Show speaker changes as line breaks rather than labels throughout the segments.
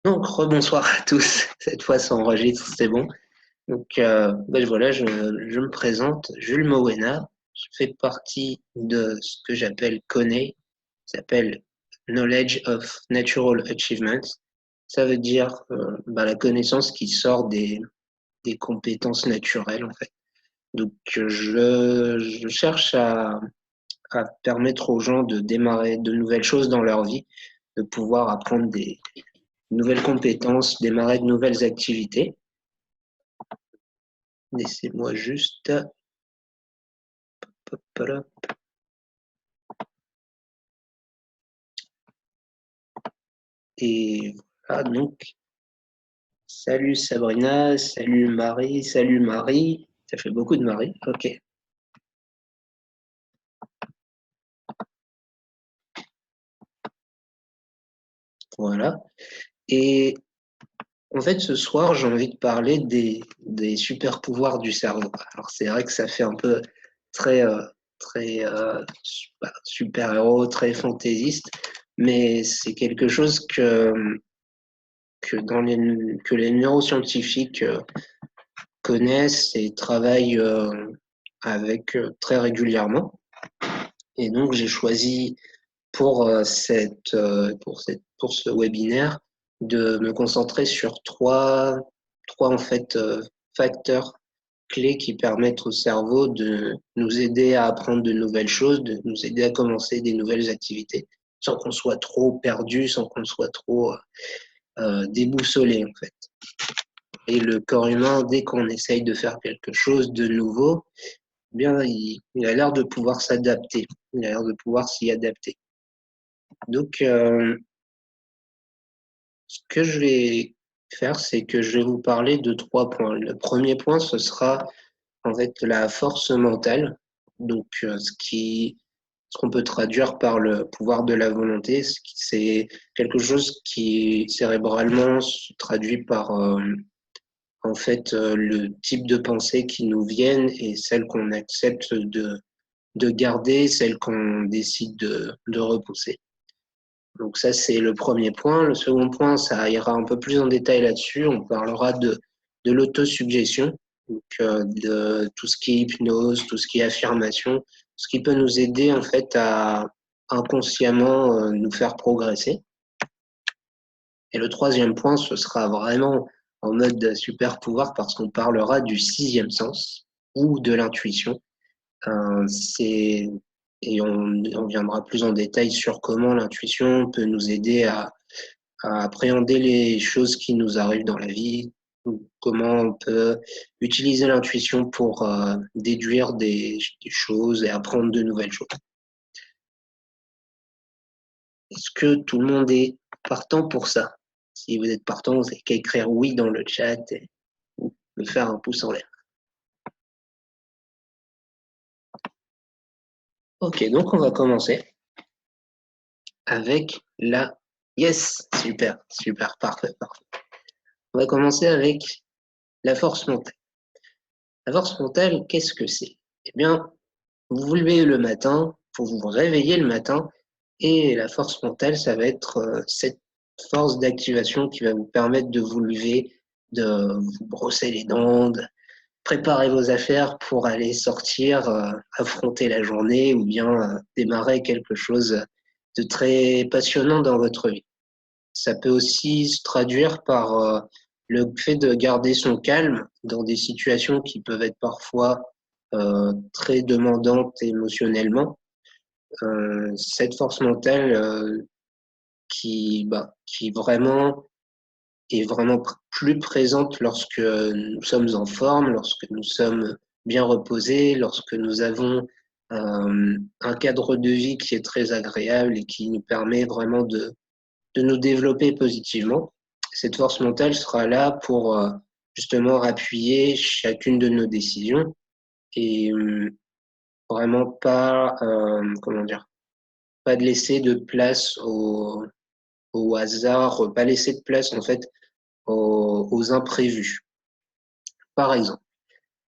Donc, rebonsoir à tous. Cette fois, ça enregistre, c'est bon. Donc, voilà, je me présente, Jules Mowena. Je fais partie de ce que j'appelle CONEI, ça s'appelle Knowledge of Natural Achievements. Ça veut dire la connaissance qui sort des compétences naturelles, en fait. Donc, je cherche à permettre aux gens de démarrer de nouvelles choses dans leur vie, de pouvoir apprendre des nouvelles compétences, démarrer de nouvelles activités. Laissez-moi juste. Et voilà, donc, salut Sabrina, salut Marie. Ça fait beaucoup de Marie. Ok, voilà. Et en fait, ce soir, j'ai envie de parler des super pouvoirs du cerveau. Alors, c'est vrai que ça fait un peu très, super-héros, très fantaisiste, mais c'est quelque chose que les neuroscientifiques connaissent et travaillent avec très régulièrement. Et donc, j'ai choisi pour, pour ce webinaire de me concentrer sur trois en fait, facteurs clés qui permettent au cerveau de nous aider à apprendre de nouvelles choses, de nous aider à commencer des nouvelles activités, sans qu'on soit trop perdu, sans qu'on soit trop déboussolé en fait. Et le corps humain, dès qu'on essaye de faire quelque chose de nouveau, eh bien, il a l'air de pouvoir s'adapter. Il a l'air de pouvoir s'y adapter. Donc, ce que je vais faire, c'est que je vais vous parler de trois points. Le premier point, ce sera en fait la force mentale. Donc, ce qu'on peut traduire par le pouvoir de la volonté, c'est quelque chose qui cérébralement se traduit par en fait le type de pensée qui nous viennent et celles qu'on accepte de garder, celles qu'on décide de repousser. Donc ça, c'est le premier point. Le second point, ça ira un peu plus en détail là-dessus. On parlera de l'autosuggestion, donc de tout ce qui est hypnose, tout ce qui est affirmation, ce qui peut nous aider en fait à inconsciemment nous faire progresser. Et le troisième point, ce sera vraiment en mode super pouvoir parce qu'on parlera du sixième sens ou de l'intuition. C'est et on viendra plus en détail sur comment l'intuition peut nous aider à appréhender les choses qui nous arrivent dans la vie, comment on peut utiliser l'intuition pour déduire des choses et apprendre de nouvelles choses. Est-ce que tout le monde est partant pour ça? Si vous êtes partant, vous n'avez qu'à écrire oui dans le chat ou me faire un pouce en l'air. Ok, donc on va commencer avec la... Yes, super, super, parfait, parfait. On va commencer avec la force mentale. La force mentale, qu'est-ce que c'est? Eh bien, vous vous levez le matin, vous vous réveillez le matin, et la force mentale, ça va être cette force d'activation qui va vous permettre de vous lever, de vous brosser les dents, de préparer vos affaires pour aller sortir, affronter la journée ou bien démarrer quelque chose de très passionnant dans votre vie. Ça peut aussi se traduire par le fait de garder son calme dans des situations qui peuvent être parfois très demandantes émotionnellement. Cette force mentale qui vraiment est vraiment plus présente lorsque nous sommes en forme, lorsque nous sommes bien reposés, lorsque nous avons un cadre de vie qui est très agréable et qui nous permet vraiment de nous développer positivement. Cette force mentale sera là pour justement appuyer chacune de nos décisions et vraiment pas, comment dire, pas de laisser de place au hasard, pas laisser de place en fait aux imprévus. Par exemple,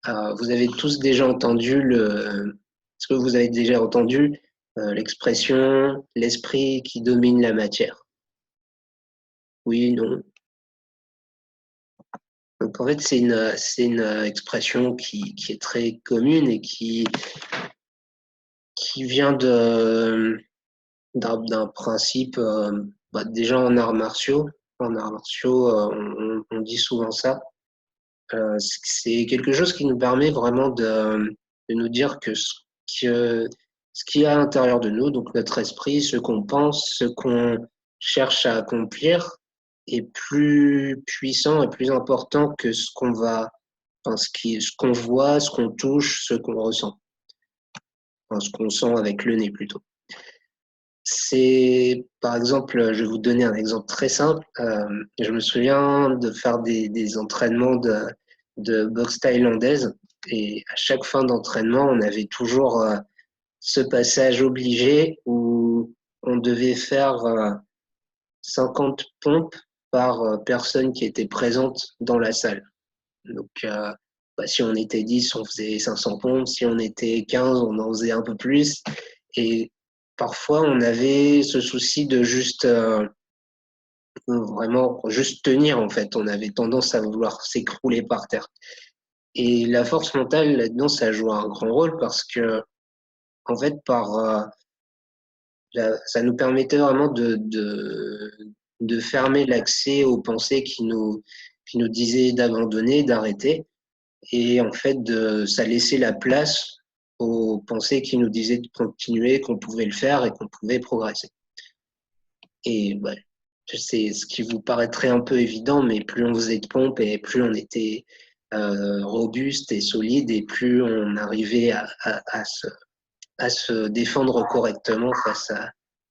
vous avez tous déjà entendu est-ce que vous avez déjà entendu l'expression l'esprit qui domine la matière? Oui, non. Donc en fait, c'est une expression qui est très commune et qui vient d'un principe, déjà en arts martiaux. En arts martiaux, on dit souvent ça. C'est quelque chose qui nous permet vraiment de nous dire que ce qu'il y a à l'intérieur de nous, donc notre esprit, ce qu'on pense, ce qu'on cherche à accomplir, est plus puissant et plus important que ce qu'on va, enfin, ce qu'on voit, ce qu'on touche, ce qu'on ressent, enfin, ce qu'on sent avec le nez plutôt. C'est, par exemple, je vais vous donner un exemple très simple. Je me souviens de faire des entraînements de boxe thaïlandaise et à chaque fin d'entraînement, on avait toujours ce passage obligé où on devait faire 50 pompes par personne qui était présente dans la salle. Donc, si on était 10, on faisait 500 pompes. Si on était 15, on en faisait un peu plus. Et parfois, on avait ce souci de juste vraiment juste tenir, en fait. On avait tendance à vouloir s'écrouler par terre. Et la force mentale, là-dedans, ça joue un grand rôle parce que, en fait, ça nous permettait vraiment de fermer l'accès aux pensées qui nous disaient d'abandonner, d'arrêter. Et en fait, ça laissait la place aux pensées qui nous disaient de continuer, qu'on pouvait le faire et qu'on pouvait progresser. Et c'est ce qui vous paraîtrait un peu évident, mais plus on faisait de pompes et plus on était robuste et solide et plus on arrivait à se défendre correctement face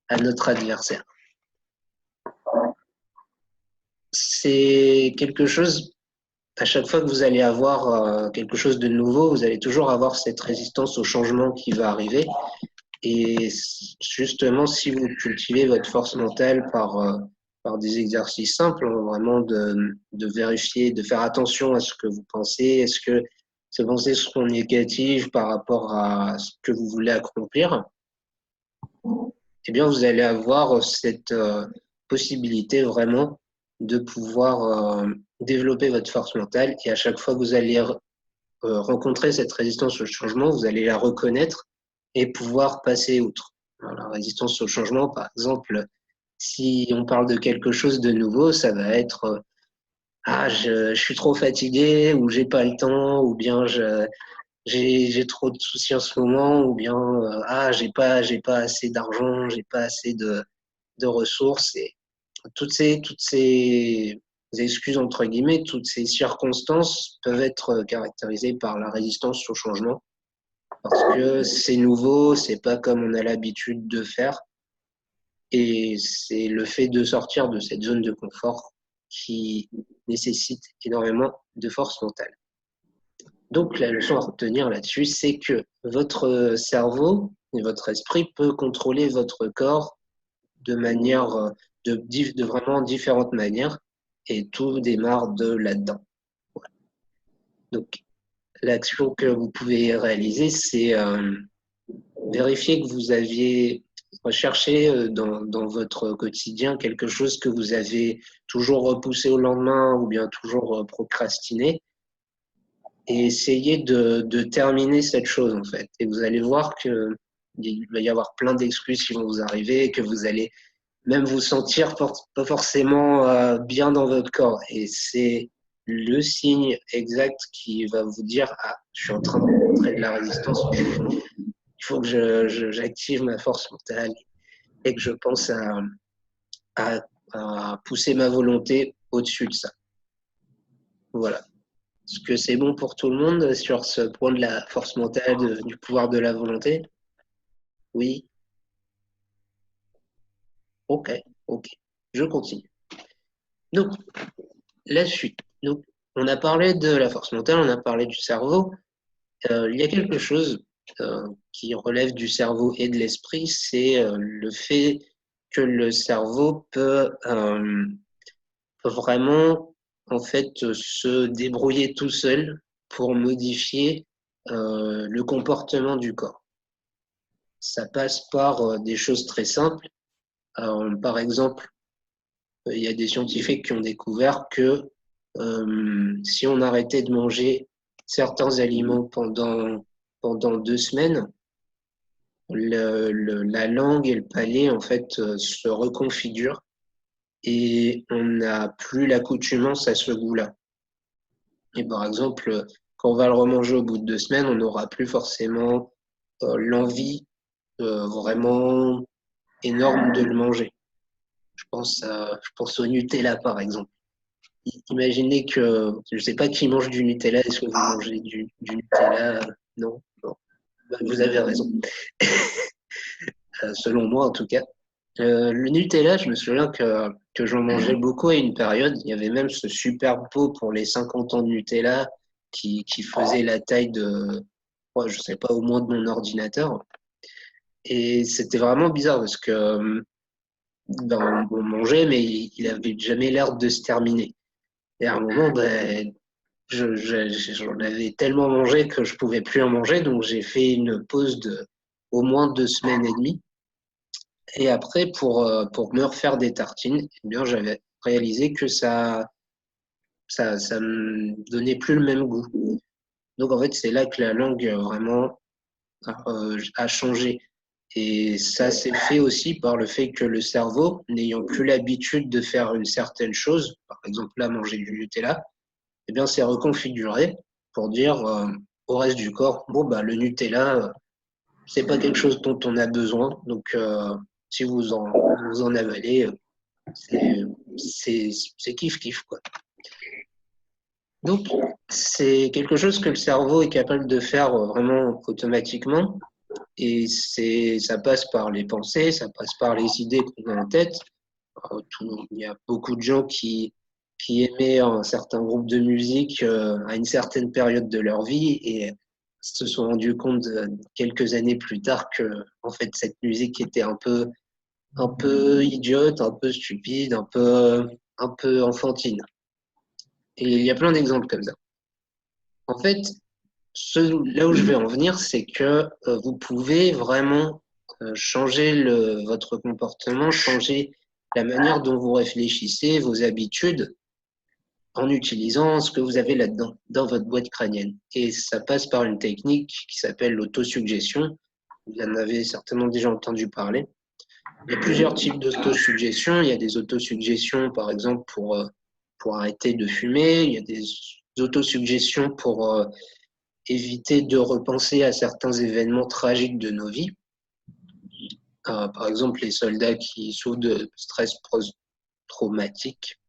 à notre adversaire. C'est quelque chose, à chaque fois que vous allez avoir quelque chose de nouveau, vous allez toujours avoir cette résistance au changement qui va arriver. Et justement, si vous cultivez votre force mentale par des exercices simples, hein, vraiment de vérifier, de faire attention à ce que vous pensez, est-ce que ces pensées seront négatives par rapport à ce que vous voulez accomplir, eh bien, vous allez avoir cette possibilité vraiment de pouvoir développer votre force mentale. Et à chaque fois que vous allez rencontrer cette résistance au changement, vous allez la reconnaître et pouvoir passer outre. Alors, la résistance au changement, par exemple, si on parle de quelque chose de nouveau, ça va être je suis trop fatigué, ou j'ai pas le temps, ou bien j'ai trop de soucis en ce moment, ou bien j'ai pas assez d'argent, j'ai pas assez de ressources. Et toutes ces excuses, entre guillemets, toutes ces circonstances peuvent être caractérisées par la résistance au changement parce que c'est nouveau, c'est pas comme on a l'habitude de faire. Et c'est le fait de sortir de cette zone de confort qui nécessite énormément de force mentale. Donc, la leçon à retenir là-dessus, c'est que votre cerveau et votre esprit peut contrôler votre corps de manière, de vraiment différentes manières, et tout démarre de là-dedans. Voilà. Donc, l'action que vous pouvez réaliser, c'est vérifier que vous aviez recherché dans votre quotidien quelque chose que vous avez toujours repoussé au lendemain ou bien toujours procrastiné et essayer de terminer cette chose en fait. Et vous allez voir que il va y avoir plein d'excuses qui vont vous arriver et que vous allez même vous sentir pas forcément bien dans votre corps. Et c'est le signe exact qui va vous dire je suis en train de rencontrer de la résistance au changement. Il faut que j'active ma force mentale et que je pense à pousser ma volonté au-dessus de ça. Voilà. Est-ce que c'est bon pour tout le monde sur ce point de la force mentale, du pouvoir de la volonté? Oui. Ok, ok. Je continue. Donc, la suite. Donc, on a parlé de la force mentale, on a parlé du cerveau. Il y a quelque chose qui relève du cerveau et de l'esprit, c'est le fait que le cerveau peut vraiment en fait se débrouiller tout seul pour modifier le comportement du corps. Ça passe par des choses très simples. Par exemple, il y a des scientifiques qui ont découvert que si on arrêtait de manger certains aliments pendant 2 semaines, la langue et le palais en fait se reconfigurent et on n'a plus l'accoutumance à ce goût-là. Et par exemple, quand on va le remanger au bout de 2 semaines, on n'aura plus forcément l'envie vraiment énorme de le manger. Je pense au Nutella par exemple. Imaginez que, je ne sais pas qui mange du Nutella, est-ce que vous mangez du Nutella? Non, non. Bah, vous avez raison. Selon moi en tout cas. Le Nutella, je me souviens que j'en mangeais beaucoup à une période. Il y avait même ce super pot pour les 50 ans de Nutella qui faisait la taille de, je sais pas, au moins de mon ordinateur. Et c'était vraiment bizarre parce que ben, on mangeait, mais il avait jamais l'air de se terminer. Et à un moment, ben, j'en avais tellement mangé que je pouvais plus en manger, donc j'ai fait une pause de au moins 2 semaines et demie. Et après, pour me refaire des tartines, eh bien, j'avais réalisé que ça me donnait plus le même goût. Donc, en fait, c'est là que la langue vraiment a changé. Et ça s'est fait aussi par le fait que le cerveau, n'ayant plus l'habitude de faire une certaine chose, par exemple là, manger du Nutella, eh bien, c'est reconfiguré pour dire au reste du corps, bon, bah, le Nutella, c'est pas quelque chose dont on a besoin. Donc, si vous en avalez, c'est kiff-kiff, quoi. Donc, c'est quelque chose que le cerveau est capable de faire vraiment automatiquement. Et ça passe par les pensées, ça passe par les idées qu'on a en tête. Il y a beaucoup de gens qui aimaient un certain groupe de musique à une certaine période de leur vie et se sont rendus compte quelques années plus tard que en fait cette musique était un peu idiote, un peu stupide, un peu enfantine. Et il y a plein d'exemples comme ça. En fait, là où je vais en venir, c'est que vous pouvez vraiment changer votre comportement, changer la manière dont vous réfléchissez, vos habitudes, en utilisant ce que vous avez là-dedans, dans votre boîte crânienne. Et ça passe par une technique qui s'appelle l'autosuggestion. Vous en avez certainement déjà entendu parler. Il y a plusieurs types d'autosuggestion. Il y a des autosuggestions, par exemple, pour arrêter de fumer. Il y a des autosuggestions pour éviter de repenser à certains événements tragiques de nos vies. Par exemple, les soldats qui souffrent de stress post-traumatique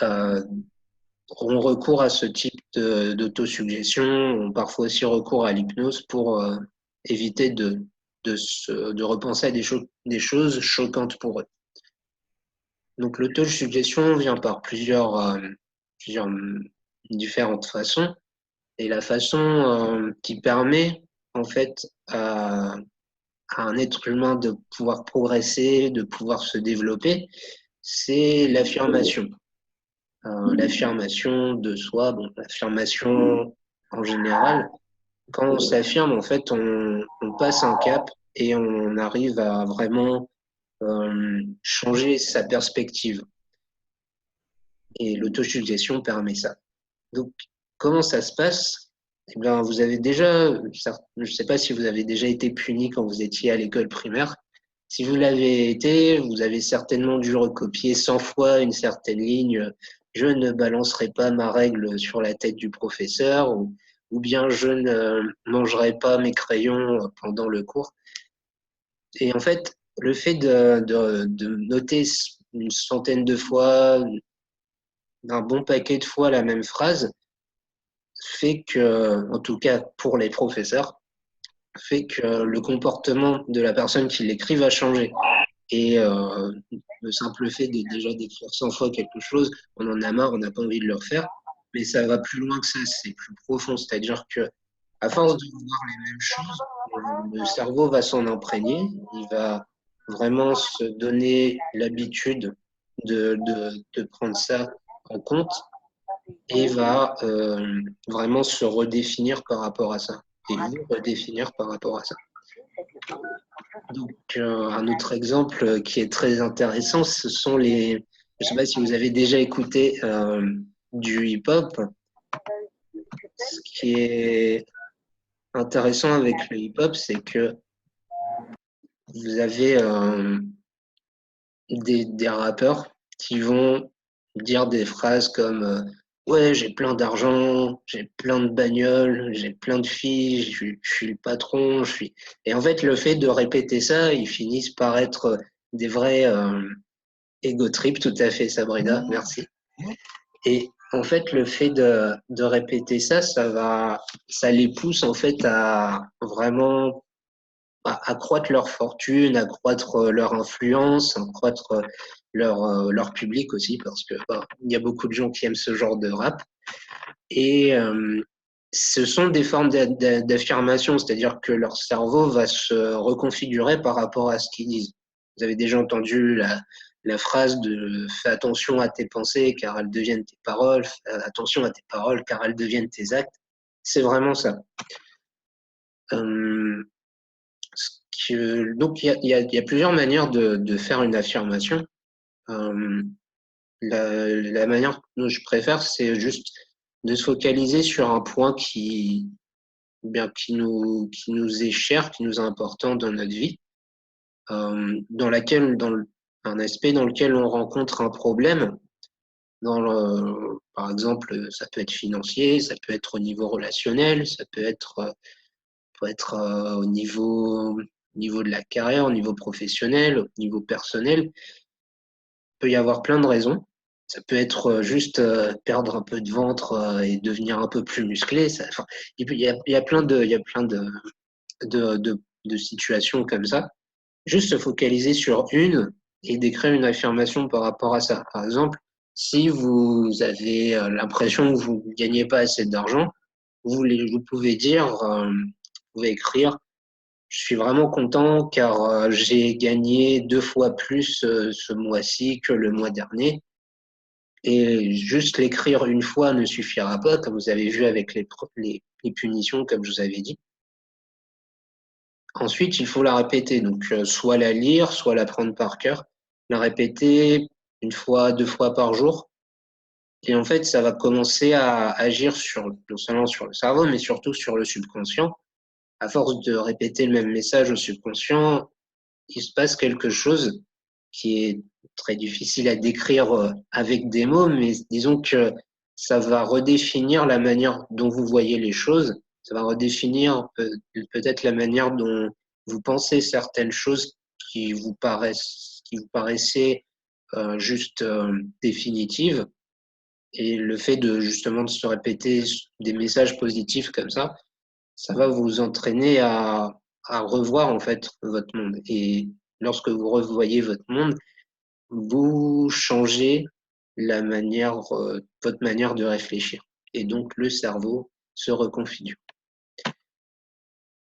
ont recours à ce type d'autosuggestion, ont parfois aussi recours à l'hypnose pour éviter de repenser à des choses choquantes pour eux. Donc l'autosuggestion vient par plusieurs différentes façons. Et la façon qui permet en fait à un être humain de pouvoir progresser, de pouvoir se développer, c'est l'affirmation. L'affirmation de soi, bon, l'affirmation en général. Quand on s'affirme, en fait, on passe un cap et on arrive à vraiment changer sa perspective. Et l'autosuggestion permet ça. Donc, comment ça se passe? Eh bien, vous avez déjà, je ne sais pas si vous avez déjà été puni quand vous étiez à l'école primaire. Si vous l'avez été, vous avez certainement dû recopier 100 fois une certaine ligne. Je ne balancerai pas ma règle sur la tête du professeur, ou bien je ne mangerai pas mes crayons pendant le cours. Et en fait, le fait de noter une centaine de fois, un bon paquet de fois la même phrase, fait que, en tout cas pour les professeurs, fait que le comportement de la personne qui l'écrit va changer. Et le simple fait de déjà d'écrire 100 fois quelque chose, on en a marre, on n'a pas envie de le refaire, mais ça va plus loin que ça, c'est plus profond. C'est-à-dire que à force de voir les mêmes choses, le cerveau va s'en imprégner, il va vraiment se donner l'habitude de prendre ça en compte et va vraiment se redéfinir par rapport à ça et vous redéfinir par rapport à ça. Donc, un autre exemple qui est très intéressant, ce sont je ne sais pas si vous avez déjà écouté du hip-hop, ce qui est intéressant avec le hip-hop, c'est que vous avez des rappeurs qui vont dire des phrases comme ouais, j'ai plein d'argent, j'ai plein de bagnoles, j'ai plein de filles, je suis le patron, je suis. Et en fait, le fait de répéter ça, ils finissent par être des vrais ego trip, tout à fait, Sabrina, merci. Et en fait, le fait de répéter ça, ça les pousse en fait à vraiment accroître leur fortune, accroître leur influence, accroître leur public aussi, parce que il y a beaucoup de gens qui aiment ce genre de rap. Et ce sont des formes d'affirmation, c'est-à-dire que leur cerveau va se reconfigurer par rapport à ce qu'ils disent. Vous avez déjà entendu la phrase de fais attention à tes pensées car elles deviennent tes paroles, fais attention à tes paroles car elles deviennent tes actes. C'est vraiment ça. Euh, donc il y a plusieurs manières de faire une affirmation. Euh, la manière que je préfère, c'est juste de se focaliser sur un point bien, qui nous est cher, qui nous est important dans notre vie, un aspect dans lequel on rencontre un problème. Par exemple, ça peut être financier, ça peut être au niveau relationnel, ça peut être au niveau de la carrière, au niveau professionnel, au niveau personnel. Il peut y avoir plein de raisons. Ça peut être juste perdre un peu de ventre et devenir un peu plus musclé. Enfin, il y a il y a plein de situations comme ça. Juste se focaliser sur une et d'écrire une affirmation par rapport à ça. Par exemple, si vous avez l'impression que vous ne gagnez pas assez d'argent, vous pouvez dire, vous pouvez écrire, je suis vraiment content car j'ai gagné 2 fois plus ce mois-ci que le mois dernier. Et juste l'écrire une fois ne suffira pas, comme vous avez vu avec les punitions, comme je vous avais dit. Ensuite, il faut la répéter. Donc, soit la lire, soit la prendre par cœur. La répéter 1 fois, 2 fois par jour. Et en fait, ça va commencer à agir non seulement sur le cerveau, mais surtout sur le subconscient. À force de répéter le même message au subconscient, il se passe quelque chose qui est très difficile à décrire avec des mots, mais disons que ça va redéfinir la manière dont vous voyez les choses, ça va redéfinir peut-être la manière dont vous pensez certaines choses qui vous paraissaient juste définitives. Et le fait de justement de se répéter des messages positifs comme ça va vous entraîner à revoir en fait votre monde. Et lorsque vous revoyez votre monde, vous changez votre manière de réfléchir. Et donc le cerveau se reconfigure.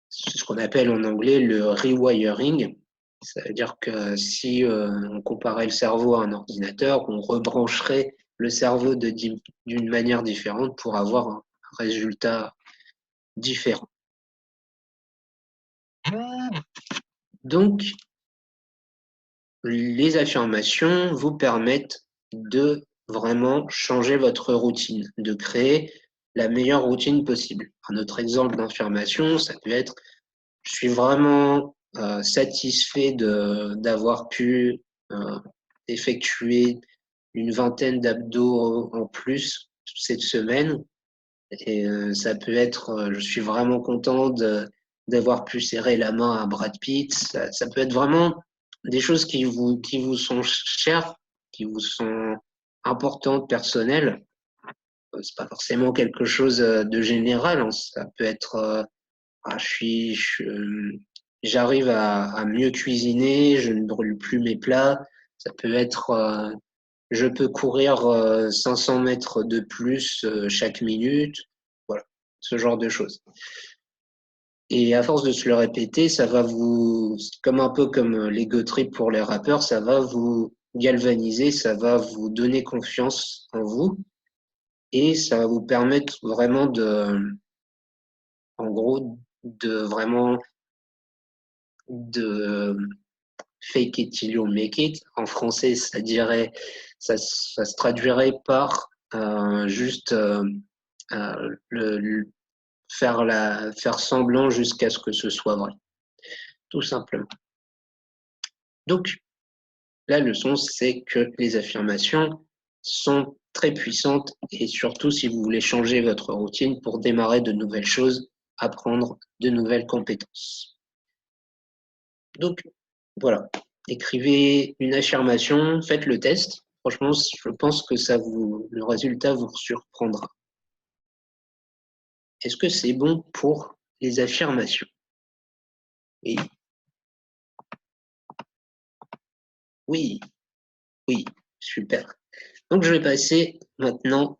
C'est ce qu'on appelle en anglais le rewiring. Ça veut dire que si on comparait le cerveau à un ordinateur, on rebrancherait le cerveau d'une manière différente pour avoir un résultat différent. Donc, les affirmations vous permettent de vraiment changer votre routine, de créer la meilleure routine possible. Un autre exemple d'affirmation, ça peut être je suis vraiment satisfait d'avoir pu effectuer une vingtaine d'abdos en plus cette semaine. Et ça peut être je suis vraiment content d'avoir pu serrer la main à Brad Pitt. Ça peut être vraiment des choses qui vous sont chères, qui vous sont importantes, personnelles. C'est pas forcément quelque chose de général, hein. Ça peut être j'arrive à mieux cuisiner, je ne brûle plus mes plats. Ça peut être je peux courir 500 mètres de plus chaque minute. Voilà, ce genre de choses. Et à force de se le répéter, comme un peu comme l'ego trip pour les rappeurs, ça va vous galvaniser, ça va vous donner confiance en vous et ça va vous permettre vraiment en gros, de vraiment de fake it till you make it. En français, ça se traduirait par juste faire semblant jusqu'à ce que ce soit vrai, tout simplement. Donc, la leçon, c'est que les affirmations sont très puissantes et surtout si vous voulez changer votre routine pour démarrer de nouvelles choses, apprendre de nouvelles compétences. Donc, voilà. Écrivez une affirmation, faites le test. Franchement, je pense que le résultat vous surprendra. Est-ce que c'est bon pour les affirmations? Oui. Oui, oui, super. Donc, je vais passer maintenant.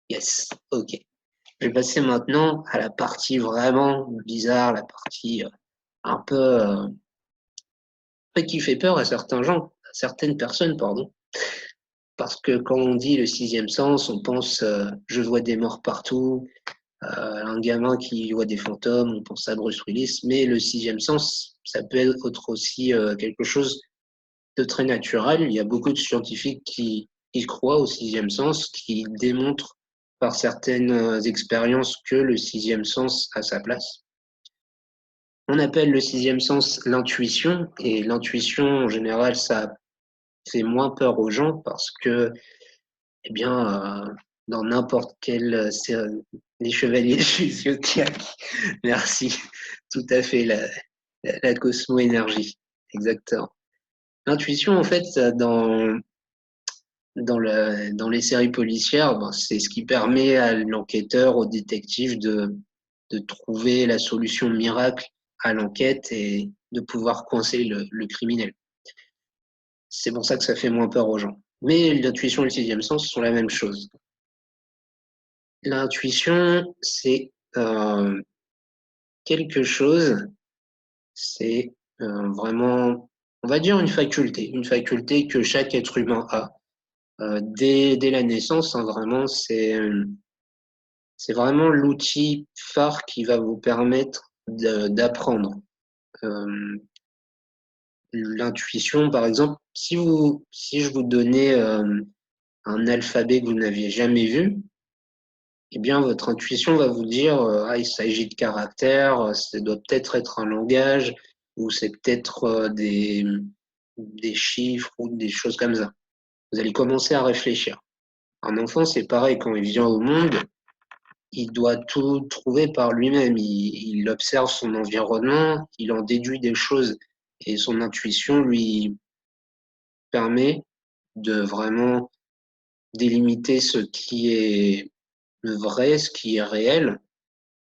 Yes, ok. Je vais passer maintenant à la partie vraiment bizarre, la partie un peu qui fait peur à certains gens, à certaines personnes, pardon. Parce que quand on dit le sixième sens, on pense je vois des morts partout, un gamin qui voit des fantômes, on pense à Bruce Willis, mais le sixième sens, ça peut être aussi quelque chose de très naturel. Il y a beaucoup de scientifiques qui y croient au sixième sens, qui démontrent par certaines expériences que le sixième sens a sa place. On appelle le sixième sens l'intuition, et l'intuition, en général, ça fait moins peur aux gens parce que, eh bien, dans n'importe quelle les chevaliers du zodiaque, merci, tout à fait, la cosmo-énergie, exactement. L'intuition, en fait, dans les séries policières, ben, c'est ce qui permet à l'enquêteur, au détective de trouver la solution miracle à l'enquête et de pouvoir coincer le criminel. C'est pour ça que ça fait moins peur aux gens. Mais l'intuition et le sixième sens sont la même chose. L'intuition, c'est quelque chose, c'est vraiment, on va dire une faculté que chaque être humain a. Dès la naissance, hein, vraiment, c'est vraiment l'outil phare qui va vous permettre d'apprendre. Euh, L'intuition, par exemple, si je vous donnais un alphabet que vous n'aviez jamais vu, eh bien, votre intuition va vous dire, ah, il s'agit de caractères, ça doit peut-être être un langage, ou c'est peut-être des chiffres ou des choses comme ça. Vous allez commencer à réfléchir. Un enfant, c'est pareil, quand il vient au monde, il doit tout trouver par lui-même. Il observe son environnement, il en déduit des choses, et son intuition lui permet de vraiment délimiter ce qui est vrai, ce qui est réel,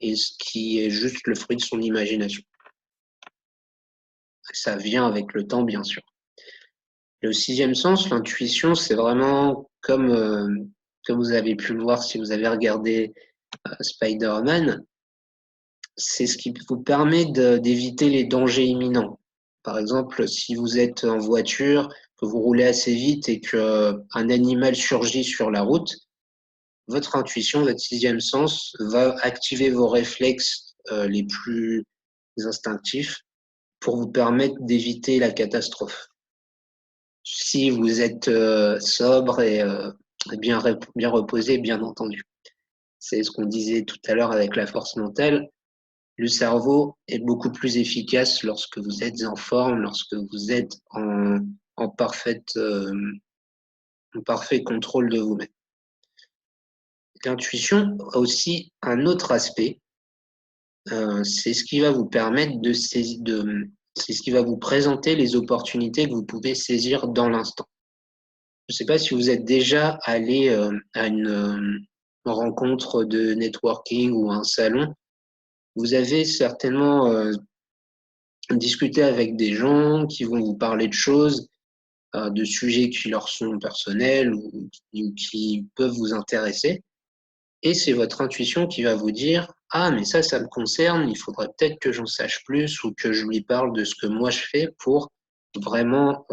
et ce qui est juste le fruit de son imagination. Ça vient avec le temps, bien sûr. Le sixième sens, l'intuition, c'est vraiment comme vous avez pu le voir si vous avez regardé Spider-Man, c'est ce qui vous permet d'éviter les dangers imminents. Par exemple, si vous êtes en voiture, que vous roulez assez vite et qu'un animal surgit sur la route, votre intuition, votre sixième sens va activer vos réflexes les plus instinctifs pour vous permettre d'éviter la catastrophe. Si vous êtes sobre et bien reposé, bien entendu. C'est ce qu'on disait tout à l'heure avec la force mentale. Le cerveau est beaucoup plus efficace lorsque vous êtes en forme, lorsque vous êtes en parfait contrôle de vous-même. L'intuition a aussi un autre aspect, c'est ce qui va vous permettre c'est ce qui va vous présenter les opportunités que vous pouvez saisir dans l'instant. Je ne sais pas si vous êtes déjà allé à une rencontre de networking ou un salon. Vous avez certainement discuté avec des gens qui vont vous parler de choses, de sujets qui leur sont personnels ou qui peuvent vous intéresser. Et c'est votre intuition qui va vous dire, ah, mais ça me concerne, il faudrait peut-être que j'en sache plus ou que je lui parle de ce que moi je fais pour vraiment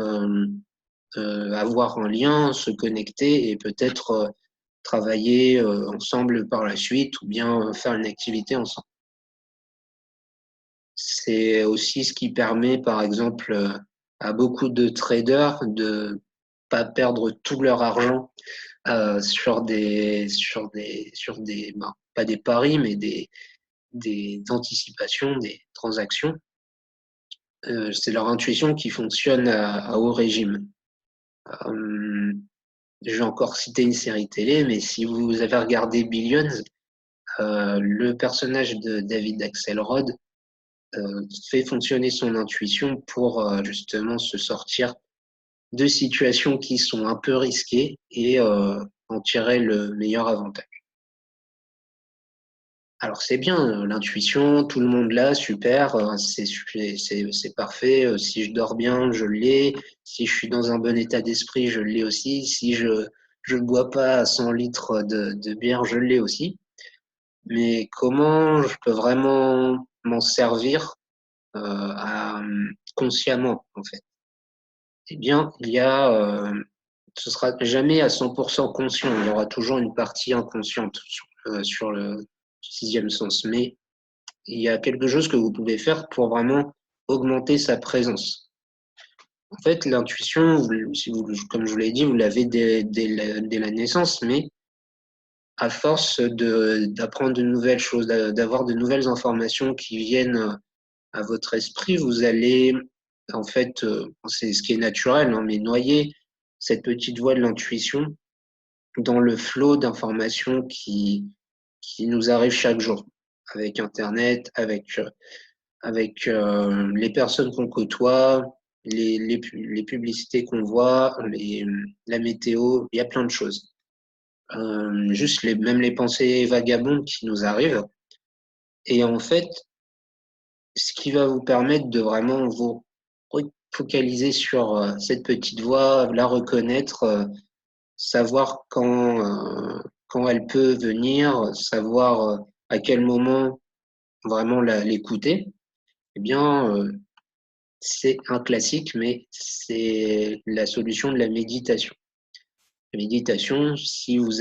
avoir un lien, se connecter et peut-être travailler ensemble par la suite ou bien faire une activité ensemble. C'est aussi ce qui permet, par exemple, à beaucoup de traders de pas perdre tout leur argent ben, pas des paris, mais des anticipations, des transactions. C'est leur intuition qui fonctionne à haut régime. Je vais encore citer une série télé, mais si vous avez regardé Billions, le personnage de David Axelrod fait fonctionner son intuition pour justement se sortir de situations qui sont un peu risquées et en tirer le meilleur avantage. Alors c'est bien, l'intuition, tout le monde l'a, super, c'est parfait. Si je dors bien, je l'ai. Si je suis dans un bon état d'esprit, je l'ai aussi. Si je ne bois pas 100 litres de bière, je l'ai aussi. Mais comment je peux vraiment m'en servir consciemment, en fait? Eh bien, ce sera jamais à 100% conscient. Il y aura toujours une partie inconsciente sur le sixième sens. Mais il y a quelque chose que vous pouvez faire pour vraiment augmenter sa présence. En fait, l'intuition, comme je vous l'ai dit, vous l'avez dès la naissance, mais à force d'apprendre de nouvelles choses, d'avoir de nouvelles informations qui viennent à votre esprit, vous allez, en fait, c'est ce qui est naturel, hein, mais noyer cette petite voix de l'intuition dans le flot d'informations qui nous arrivent chaque jour, avec Internet, avec les personnes qu'on côtoie, les publicités qu'on voit, la météo, il y a plein de choses. Juste même les pensées vagabondes qui nous arrivent. Et en fait, ce qui va vous permettre de vraiment vous focaliser sur cette petite voix, la reconnaître, savoir quand elle peut venir, savoir à quel moment vraiment l'écouter, eh bien, c'est un classique, mais c'est la solution de la méditation. La méditation, si vous vous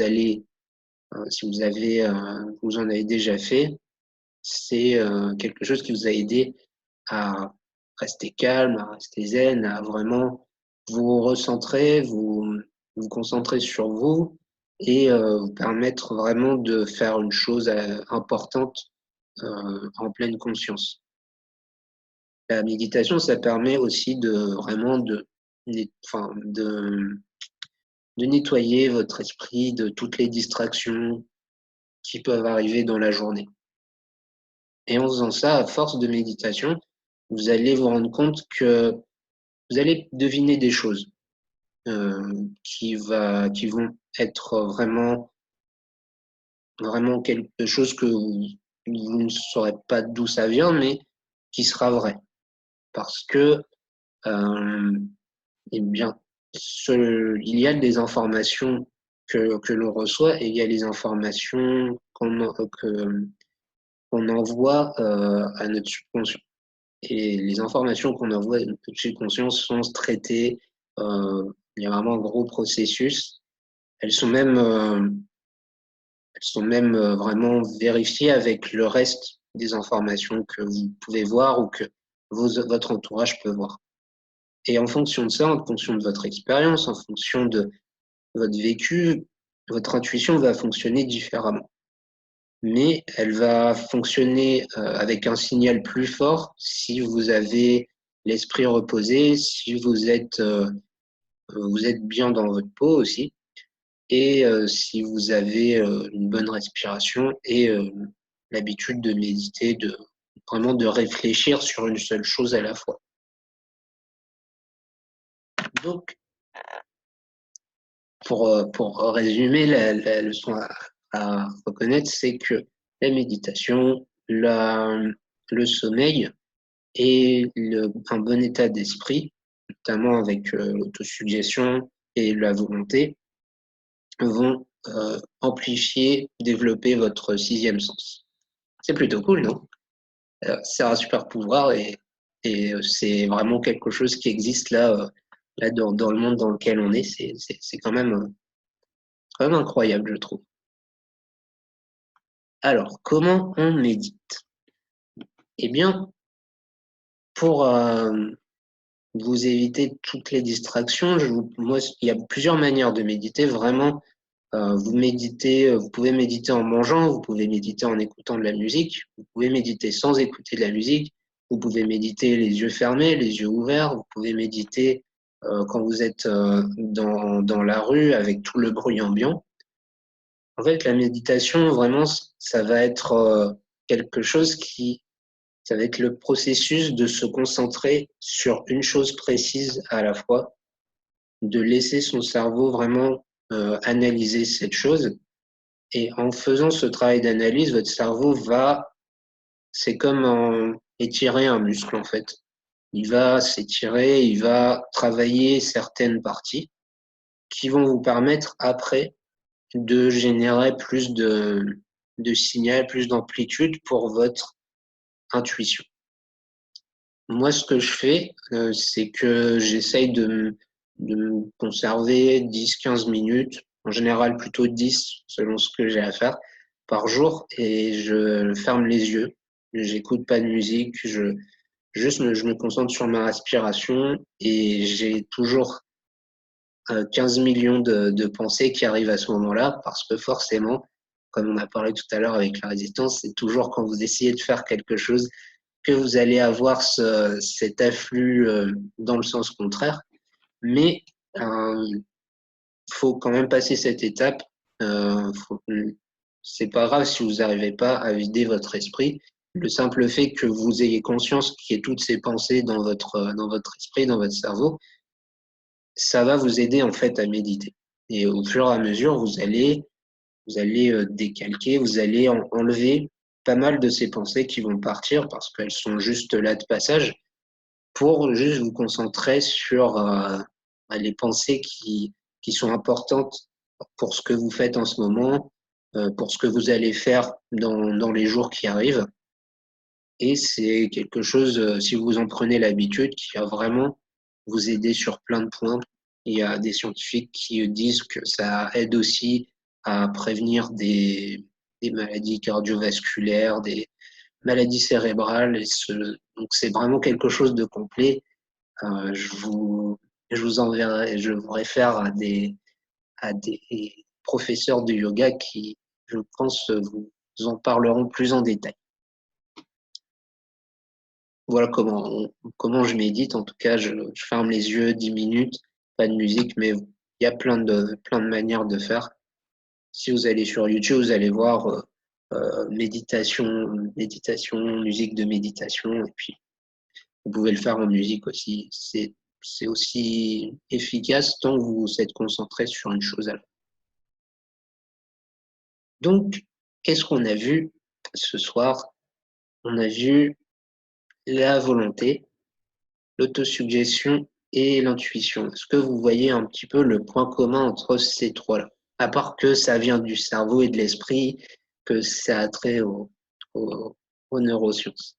en avez déjà fait, c'est quelque chose qui vous a aidé à rester calme, à rester zen, à vraiment vous recentrer, vous concentrer sur vous et vous permettre vraiment de faire une chose importante en pleine conscience. La méditation, ça permet aussi de vraiment de nettoyer votre esprit de toutes les distractions qui peuvent arriver dans la journée. Et en faisant ça, à force de méditation, vous allez vous rendre compte que vous allez deviner des choses qui vont être vraiment quelque chose que vous ne saurez pas d'où ça vient, mais qui sera vrai. Parce que, eh bien, il y a des informations que l'on reçoit et il y a les informations qu'on envoie à notre subconscient. Et les informations qu'on envoie à notre subconscient sont traitées. Il y a vraiment un gros processus. Elles sont même, vraiment vérifiées avec le reste des informations que vous pouvez voir ou que votre entourage peut voir. Et en fonction de ça, en fonction de votre expérience, en fonction de votre vécu, votre intuition va fonctionner différemment. Mais elle va fonctionner avec un signal plus fort si vous avez l'esprit reposé, si vous êtes bien dans votre peau aussi, et si vous avez une bonne respiration et l'habitude de méditer, vraiment de réfléchir sur une seule chose à la fois. Donc, pour résumer, la leçon à reconnaître, c'est que la méditation, le sommeil et un bon état d'esprit, notamment avec l'autosuggestion et la volonté, vont amplifier, développer votre sixième sens. C'est plutôt cool, non? C'est un super pouvoir et c'est vraiment quelque chose qui existe là dans le monde dans lequel on est. C'est quand même incroyable, je trouve. Alors, comment on médite? Eh bien, pour vous éviter toutes les distractions, il y a plusieurs manières de méditer. Vraiment, Vous méditez, vous pouvez méditer en mangeant, vous pouvez méditer en écoutant de la musique, vous pouvez méditer sans écouter de la musique, vous pouvez méditer les yeux fermés, les yeux ouverts, vous pouvez méditer quand vous êtes dans la rue avec tout le bruit ambiant. En fait, la méditation, vraiment, ça va être quelque chose ça va être le processus de se concentrer sur une chose précise à la fois, de laisser son cerveau vraiment analyser cette chose. Et en faisant ce travail d'analyse, votre cerveau c'est comme étirer un muscle en fait. Il va s'étirer, il va travailler certaines parties qui vont vous permettre après de générer plus de signal, plus d'amplitude pour votre intuition. Moi, ce que je fais, c'est que j'essaye de me conserver 10-15 minutes, en général plutôt 10 selon ce que j'ai à faire par jour, et je ferme les yeux. J'écoute pas de musique, je me concentre sur ma respiration et j'ai toujours 15 millions de pensées qui arrivent à ce moment-là parce que forcément, comme on a parlé tout à l'heure avec la résistance, c'est toujours quand vous essayez de faire quelque chose que vous allez avoir cet afflux dans le sens contraire. Mais faut quand même passer cette étape. C'est pas grave si vous n'arrivez pas à vider votre esprit. Le simple fait que vous ayez conscience qu'il y ait toutes ces pensées dans votre esprit, dans votre cerveau, ça va vous aider en fait à méditer. Et au fur et à mesure, vous allez décalquer, vous allez enlever pas mal de ces pensées qui vont partir parce qu'elles sont juste là de passage pour juste vous concentrer sur les pensées qui sont importantes pour ce que vous faites en ce moment, pour ce que vous allez faire dans les jours qui arrivent. Et c'est quelque chose, si vous en prenez l'habitude, qui va vraiment vous aider sur plein de points. Il y a des scientifiques qui disent que ça aide aussi à prévenir des maladies cardiovasculaires, des maladies cérébrales. Donc c'est vraiment quelque chose de complet. Euh, je vous, je vous enverrai, je vous réfère à des professeurs de yoga qui, je pense, vous en parleront plus en détail. Voilà comment je médite. En tout cas, je ferme les yeux 10 minutes, pas de musique, mais il y a plein de manières de faire. Si vous allez sur YouTube, vous allez voir méditation, musique de méditation, et puis vous pouvez le faire en musique aussi. C'est aussi efficace tant que vous êtes concentré sur une chose à la fois. Donc, qu'est-ce qu'on a vu ce soir? On a vu la volonté, l'autosuggestion et l'intuition. Est-ce que vous voyez un petit peu le point commun entre ces trois-là? À part que ça vient du cerveau et de l'esprit, que ça a trait aux neurosciences.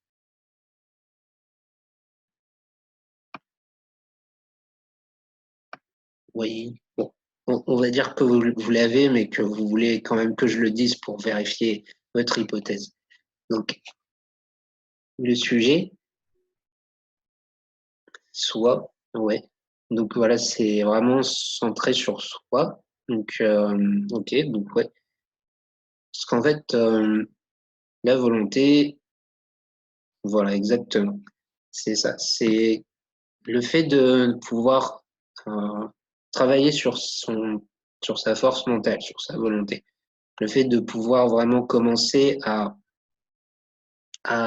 Oui, bon, on va dire que vous l'avez, mais que vous voulez quand même que je le dise pour vérifier votre hypothèse. Donc, le sujet, soi, ouais. Donc voilà, c'est vraiment centré sur soi. Donc, ok, donc ouais. Parce qu'en fait, la volonté, voilà, exactement. C'est ça. C'est le fait de pouvoir euh, travailler sur sa force mentale, sur sa volonté. Le fait de pouvoir vraiment commencer à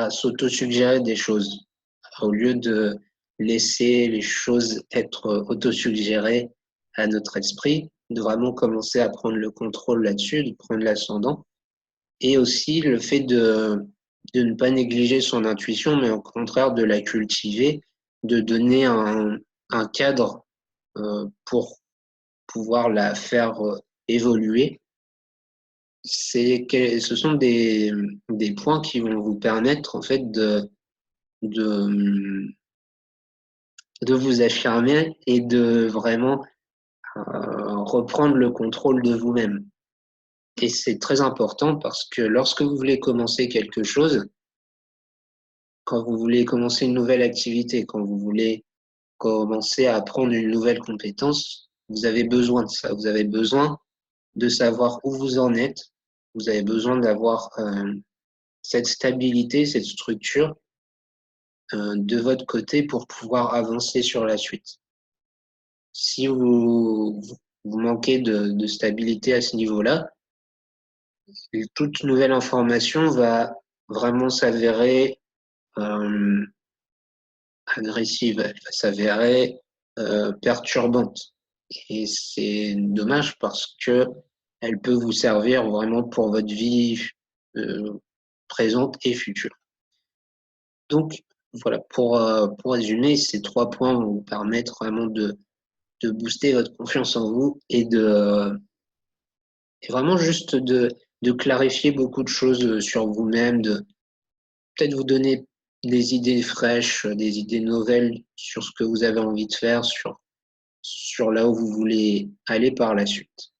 s'autosuggérer des choses, au lieu de laisser les choses être autosuggérées à notre esprit, de vraiment commencer à prendre le contrôle là-dessus, de prendre l'ascendant. Et aussi le fait de ne pas négliger son intuition, mais au contraire de la cultiver, de donner un cadre pour pouvoir la faire évoluer. Ce sont des points qui vont vous permettre en fait de, de vous affirmer et de vraiment reprendre le contrôle de vous-même. Et c'est très important parce que lorsque vous voulez commencer quelque chose, quand vous voulez commencer une nouvelle activité, quand vous voulez commencer à apprendre une nouvelle compétence, vous avez besoin de ça. Vous avez besoin de savoir où vous en êtes. Vous avez besoin d'avoir cette stabilité, cette structure de votre côté pour pouvoir avancer sur la suite. Si vous manquez de stabilité à ce niveau-là, toute nouvelle information va vraiment s'avérer agressive, elle va s'avérer perturbante. Et c'est dommage parce que elle peut vous servir vraiment pour votre vie présente et future. Donc, voilà, pour résumer, ces 3 points vont vous permettre vraiment de booster votre confiance en vous et vraiment juste de clarifier beaucoup de choses sur vous-même, de peut-être vous donner des idées fraîches, des idées nouvelles sur ce que vous avez envie de faire, sur là où vous voulez aller par la suite.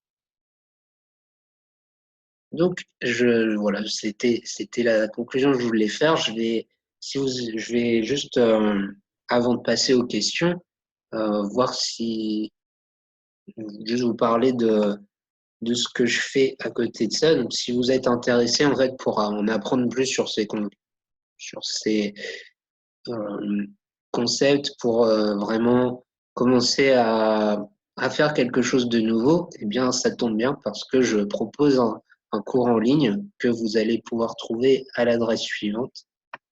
Donc, voilà, c'était la conclusion que je voulais faire. Je vais juste, avant de passer aux questions, voir si, juste vous parler de ce que je fais à côté de ça. Donc, si vous êtes intéressé, en fait, pour en apprendre plus sur ces concepts, pour vraiment commencer à faire quelque chose de nouveau, eh bien, ça tombe bien parce que je propose un cours en ligne que vous allez pouvoir trouver à l'adresse suivante.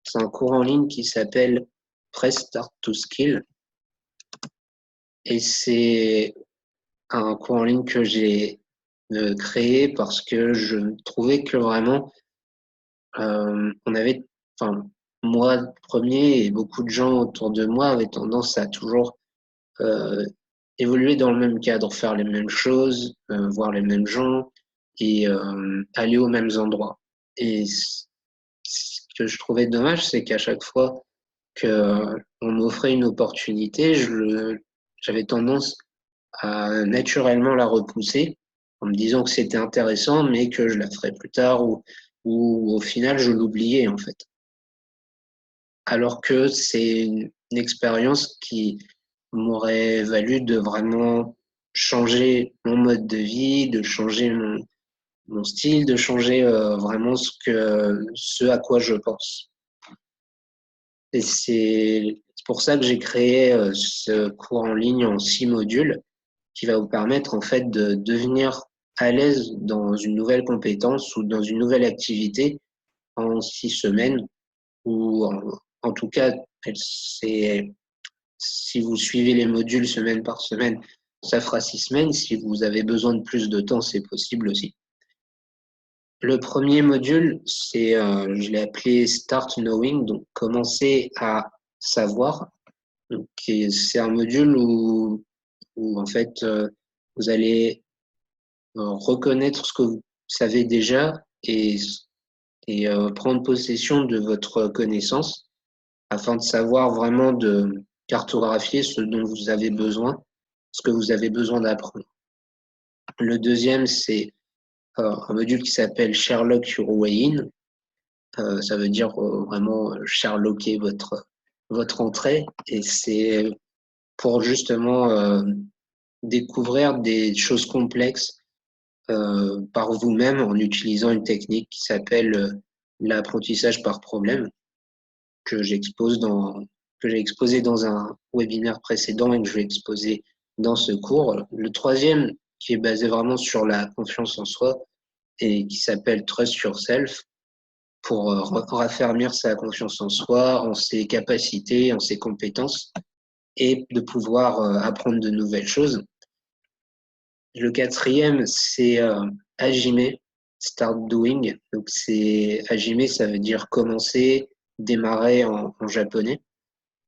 C'est un cours en ligne qui s'appelle Press Start to Skill et c'est un cours en ligne que j'ai créé parce que je trouvais que vraiment on avait, enfin moi premier et beaucoup de gens autour de moi avaient tendance à toujours euh, évoluer dans le même cadre, faire les mêmes choses, voir les mêmes gens et aller aux mêmes endroits. Et ce que je trouvais dommage, c'est qu'à chaque fois que on m'offrait une opportunité, j'avais tendance à naturellement la repousser en me disant que c'était intéressant, mais que je la ferais plus tard ou au final je l'oubliais en fait. Alors que c'est une expérience qui m'aurait valu de vraiment changer mon mode de vie, de changer mon style, de changer vraiment ce à quoi je pense. Et c'est pour ça que j'ai créé ce cours en ligne en 6 modules qui va vous permettre en fait de devenir à l'aise dans une nouvelle compétence ou dans une nouvelle activité en 6 semaines ou en tout cas, c'est si vous suivez les modules semaine par semaine, ça fera 6 semaines. Si vous avez besoin de plus de temps, c'est possible aussi. Le premier module, je l'ai appelé Start Knowing, donc commencer à savoir. Donc, c'est un module où en fait, vous allez reconnaître ce que vous savez déjà et prendre possession de votre connaissance afin de savoir vraiment de cartographier ce dont vous avez besoin, ce que vous avez besoin d'apprendre. Le deuxième, c'est un module qui s'appelle Sherlock Your Way In. Ça veut dire vraiment Sherlocker votre entrée et c'est pour justement découvrir des choses complexes par vous-même en utilisant une technique qui s'appelle l'apprentissage par problème que que j'ai exposé dans un webinaire précédent et que je vais exposer dans ce cours. Le troisième, qui est basé vraiment sur la confiance en soi et qui s'appelle Trust Yourself, pour raffermir sa confiance en soi, en ses capacités, en ses compétences et de pouvoir apprendre de nouvelles choses. Le quatrième, c'est Hajime, Start Doing. Donc, c'est Hajime, ça veut dire commencer, démarrer en japonais.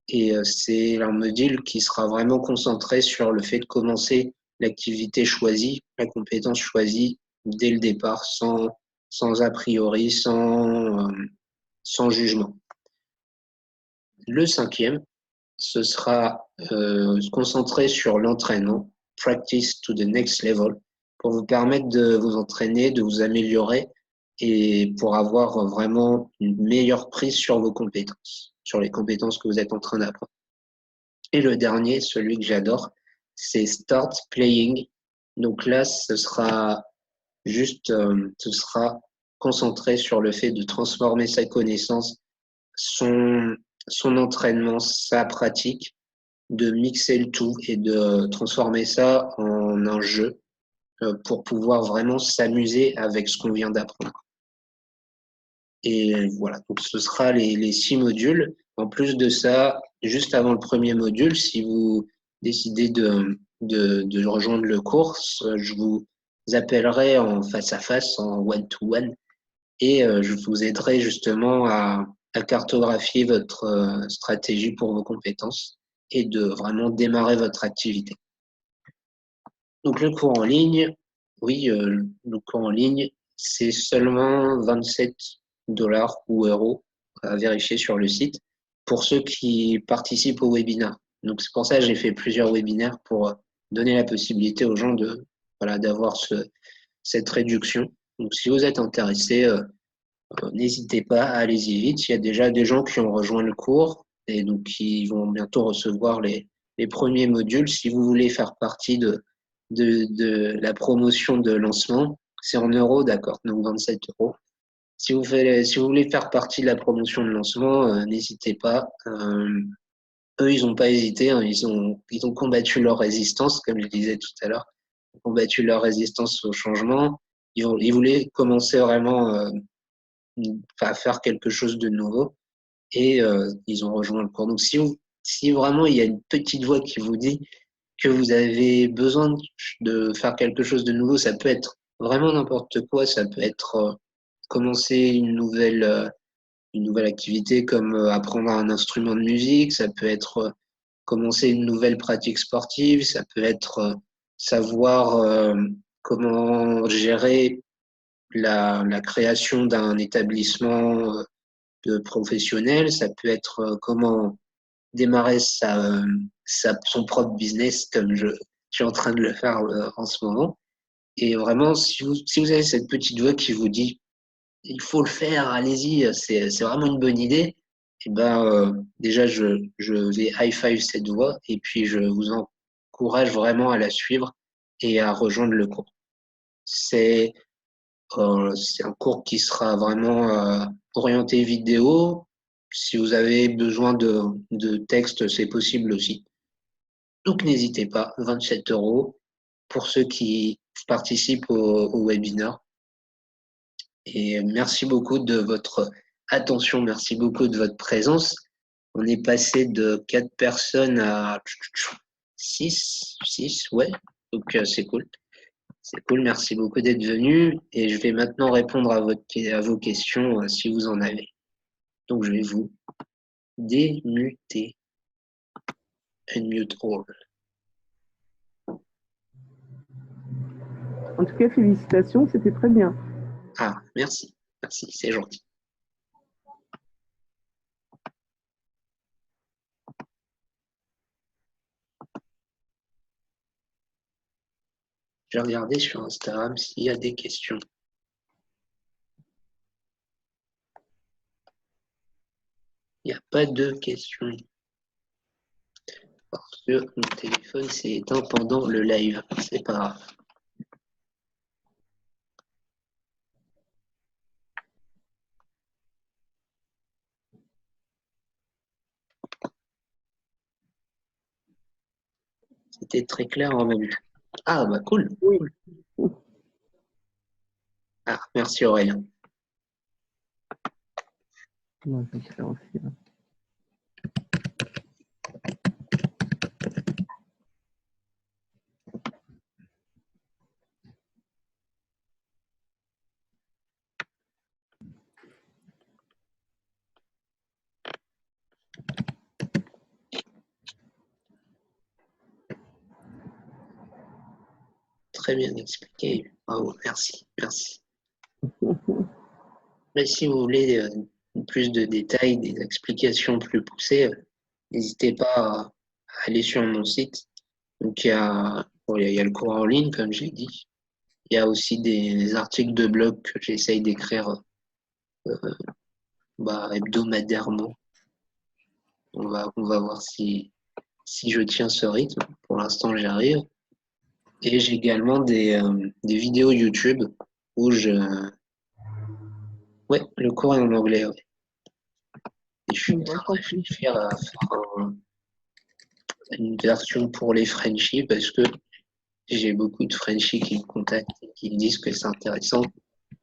Et c'est un module qui sera vraiment concentré sur le fait de commencer l'activité choisie, la compétence choisie dès le départ, sans a priori, sans jugement. Le cinquième, ce sera se concentrer sur l'entraînement, practice to the next level, pour vous permettre de vous entraîner, de vous améliorer et pour avoir vraiment une meilleure prise sur vos compétences, sur les compétences que vous êtes en train d'apprendre. Et le dernier, celui que j'adore, c'est Start Playing. Donc là, ce sera Juste, ce sera concentré sur le fait de transformer sa connaissance, son entraînement, sa pratique, de mixer le tout et de transformer ça en un jeu pour pouvoir vraiment s'amuser avec ce qu'on vient d'apprendre. Et voilà, donc ce sera les 6 modules. En plus de ça, juste avant le premier module, si vous décidez de rejoindre le cours, je vous appellerai en face à face, en one-to-one, et je vous aiderai justement à cartographier votre stratégie pour vos compétences et de vraiment démarrer votre activité. Donc le cours en ligne, oui, le cours en ligne, c'est seulement 27 dollars ou euros à vérifier sur le site pour ceux qui participent au webinaire. Donc c'est pour ça que j'ai fait plusieurs webinaires pour donner la possibilité aux gens de voilà d'avoir cette réduction. Donc si vous êtes intéressé, n'hésitez pas, allez-y vite. Il y a déjà des gens qui ont rejoint le cours et donc qui vont bientôt recevoir les premiers modules. Si vous voulez faire partie de la promotion de lancement, c'est en euros, d'accord, donc 27 euros. Si vous voulez faire partie de la promotion de lancement, n'hésitez pas. Eux, ils n'ont pas hésité, hein, ils ont combattu leur résistance, comme je disais tout à l'heure, combattu leur résistance au changement. Ils voulaient commencer vraiment à faire quelque chose de nouveau et ils ont rejoint le cours. Donc si vraiment il y a une petite voix qui vous dit que vous avez besoin de faire quelque chose de nouveau, ça peut être vraiment n'importe quoi, ça peut être commencer une nouvelle activité comme apprendre un instrument de musique, ça peut être commencer une nouvelle pratique sportive, ça peut être savoir comment gérer la création d'un établissement professionnel, ça peut être comment démarrer son propre business comme je suis en train de le faire en ce moment. Et vraiment, si vous avez cette petite voix qui vous dit il faut le faire, allez-y, c'est vraiment une bonne idée, et ben, déjà, je vais high five cette voix et puis je vous encourage vraiment à la suivre et à rejoindre le cours. C'est c'est un cours qui sera vraiment orienté vidéo. Si vous avez besoin de texte, c'est possible aussi. Donc n'hésitez pas, 27 euros pour ceux qui participent au webinaire. Et merci beaucoup de votre attention, merci beaucoup de votre présence. On est passé de 4 personnes à 6, ouais, donc c'est cool. C'est cool, merci beaucoup d'être venu et je vais maintenant répondre à vos questions si vous en avez. Donc je vais vous démuter. Unmute all.
En tout cas, félicitations, c'était très bien.
Ah, merci, merci, c'est gentil. Je vais regarder sur Instagram s'il y a des questions. Il n'y a pas de questions. Parce que mon téléphone s'est éteint pendant le live. C'est pas grave. C'était très clair en même. Ah, bah cool.
Oui.
Cool. Ah, merci Aurélien.
Moi, je vais le faire aussi, là.
Très bien expliqué. Bravo, merci, merci. Mais si vous voulez plus de détails, des explications plus poussées, n'hésitez pas à aller sur mon site. Donc il y a le cours en ligne, comme j'ai dit. Il y a aussi des articles de blog que j'essaye d'écrire hebdomadairement. On va voir si je tiens ce rythme. Pour l'instant, j'y arrive. Et j'ai également des vidéos YouTube où ouais, le cours est en anglais, ouais. Et je suis en
Bon,
train de
tant pis.
réfléchir à faire une version pour les Frenchies parce que j'ai beaucoup de Frenchies qui me contactent et qui me disent que c'est intéressant,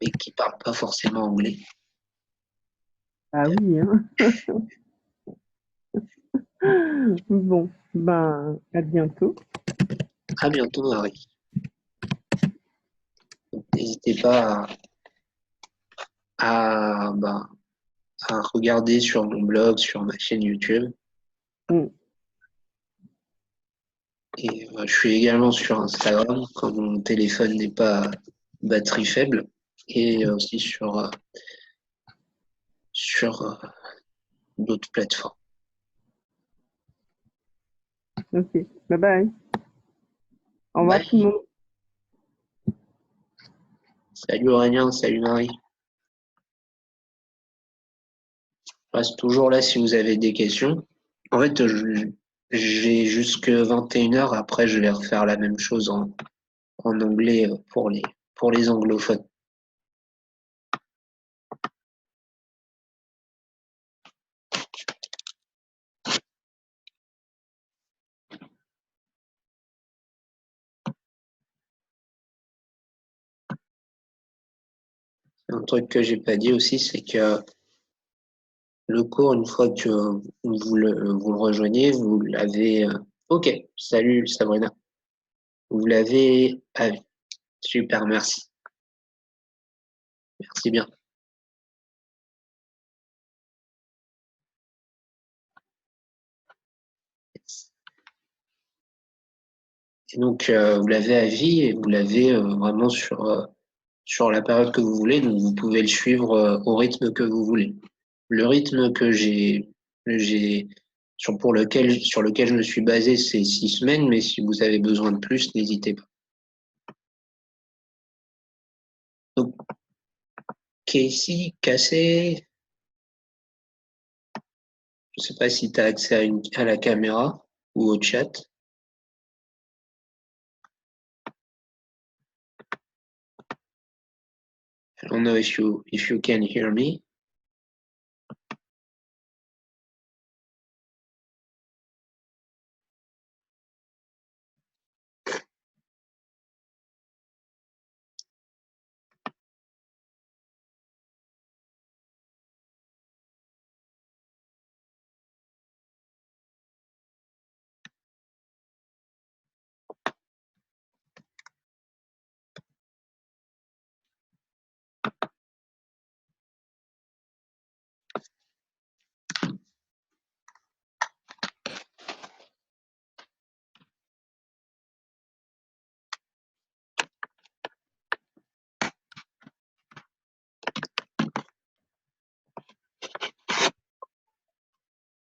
mais qui parlent pas forcément anglais.
Ah oui, hein. Bon, ben, à bientôt.
À bientôt, Harry. Donc, n'hésitez pas bah, à regarder sur mon blog, sur ma chaîne YouTube.
Mm.
Et je suis également sur Instagram quand mon téléphone n'est pas batterie faible. Et aussi sur d'autres plateformes.
Ok, bye bye. Au revoir tout le
Bye.
monde.
Salut Aurélien, salut Marie. Je reste toujours là si vous avez des questions. En fait, j'ai jusque 21h. Après, je vais refaire la même chose en anglais pour les anglophones. Un truc que j'ai pas dit aussi, c'est que le cours, une fois que vous le rejoignez, vous l'avez. Ok, salut Sabrina. Vous l'avez. Ah, oui. Super, merci. Merci bien. Et donc, vous l'avez à vie et vous l'avez vraiment sur la période que vous voulez. Donc, vous pouvez le suivre au rythme que vous voulez. Le rythme j'ai, sur lequel je me suis basé, c'est 6 semaines, mais si vous avez besoin de plus, n'hésitez pas. Donc, Cassé, je sais pas si tu as accès à la caméra ou au chat. I don't know if you can hear me.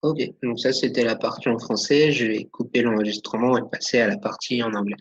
Ok, donc ça c'était la partie en français. Je vais couper l'enregistrement et passer à la partie en anglais.